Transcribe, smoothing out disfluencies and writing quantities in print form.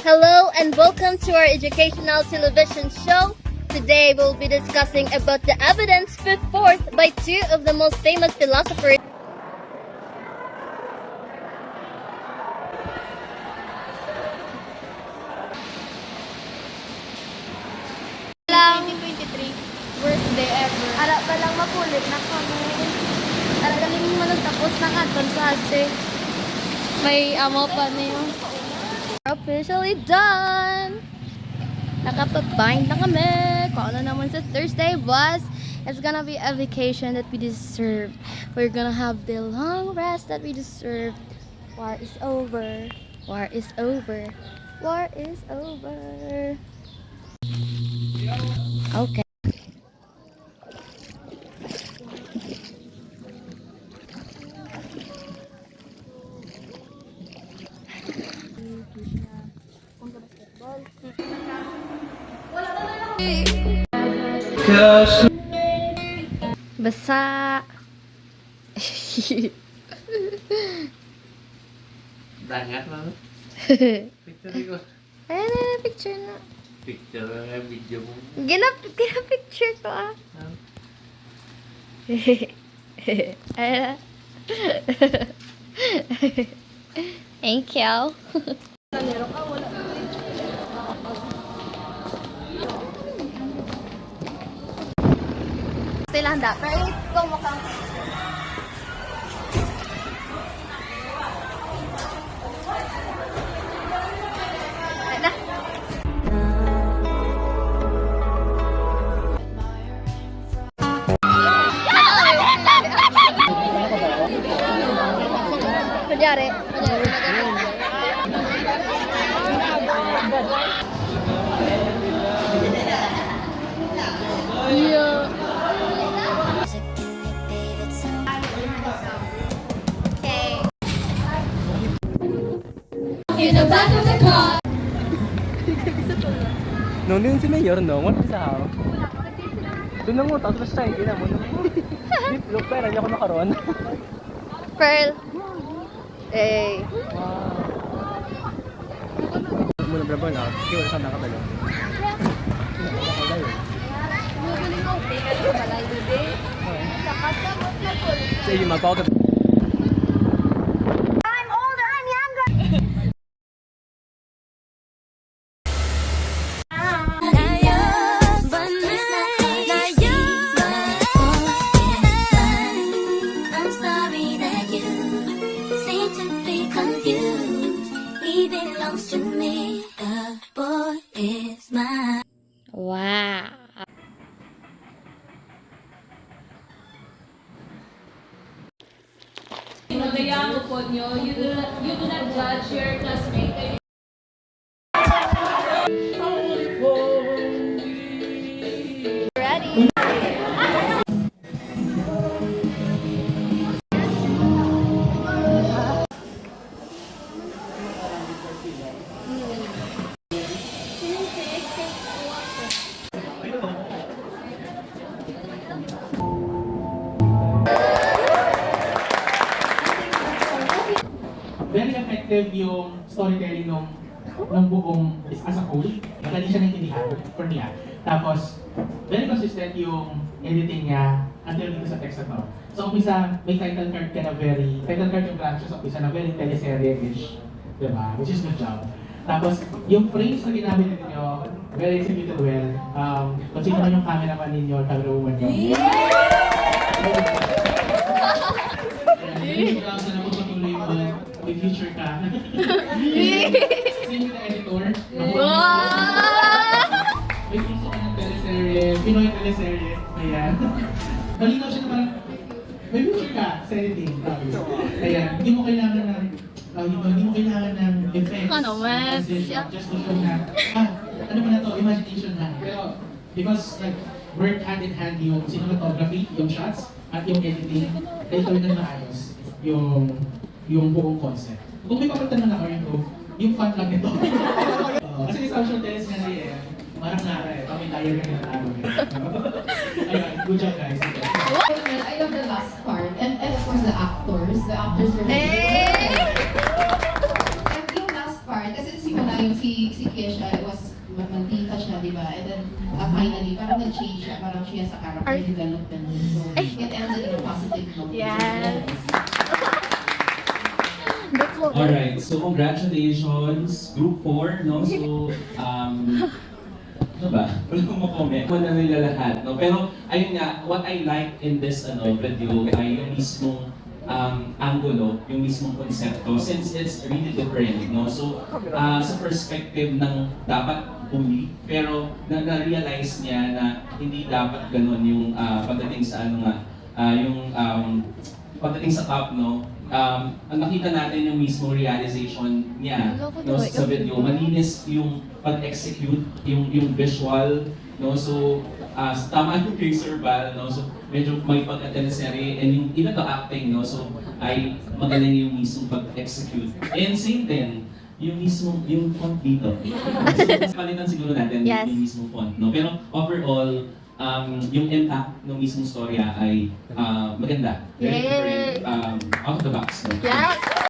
Hello and welcome to our educational television show. Today we'll be discussing about the evidence put forth by two of the most famous philosophers. Lang 2023, worst day ever. Ara pa lang mapulit na kami. Ara galing mo tapos ng aton sa ate. May amo pa niyo. Officially done. Nakapag-bind na kami. Kung ano naman sa Thursday was, it's gonna be a vacation that we deserve. We're gonna have the long rest that we deserve. War is over. War is over. War is over. Okay. Basa. Dangat na. Picture ko. Ayan na, picture na. Picture na video mo. Gina-picture ko ah. Ayan na. Thank you. Sila handa. Pero ikaw mukhang... Ayan na. Kunyari. Yeah. Okay. In the back of the car. Nung din si Mayor, no? What is how? Doon na mo, tapos siya, hindi na mo. Look, pero hindi ako nakaroon. Pearl. Hey. Muna brabon out. Kaya wala saan nakatalo. Sa iyo, magpapagod. To me, the boy is mine. Wow. Hinagayaan po nyo, you do not judge your classmate. Ready? Very effective yung storytelling ng buong as a whole. Madali siya naintindihan for niya. Tapos, very consistent yung editing niya until dito sa text na to. So, umpisa, may title card ka na title card yung branches, umpisa na very teleserye-ish. Diba? Which is good job. Tapos, yung frames na ginamit ninyo, very executed well. Kung sino man yung cameraman ninyo, camerawoman ninyo. Hindi ko lang sana magpatuloy mo, may future ka. Sino na editor? May future ka ng teleserye, Pinoy teleserye. Ayan. Malinaw siya na parang, may future ka sa editing. Ayan. Hindi mo kailangan ng effects. Ano man? Just to show na, ano ba na to, imagination lang. Pero, because work hand in hand yung cinematography, yung shots, at yung editing, ito na maayos yung buong concept. Kung may papunta na ako, yung fun lang nito. Kasi sa social test nga rin parang nara kami tayo ka ng araw. Ayun, good job guys. I love the last part, and of course the actors are really good. And yung last part, kasi simula yung si Turkish, was mantika siya, di ba? And then, finally, parang nag-change siya, parang siya sa character development. So, it ended in a positive note. Yes. Alright, so congratulations, Group 4, no? So, ano ba? Wala kong makomment. Wala na nila lahat, no? Pero, ayun nga, what I like in this video ay yung mismong angulo, yung mismong konsepto, since it's really different, no? So, sa perspective ng dapat bully, pero na-realize niya na hindi dapat ganun yung pagdating sa pagdating sa top, no? Nakita natin yung mismo realization niya, no, sa video. Malinis yung pag-execute, yung visual, no? So, tama yung kay Sir Val, no? So, medyo may pagka-teleserye, and yung even the acting, no? So, ay magaling yung mismo pag-execute. And same din, yung mismo, yung font dito. Palitan siguro natin yung mismo font, no? Pero overall, yung impact ng mismong storya ay maganda. Very different, out of the box. No? Yes.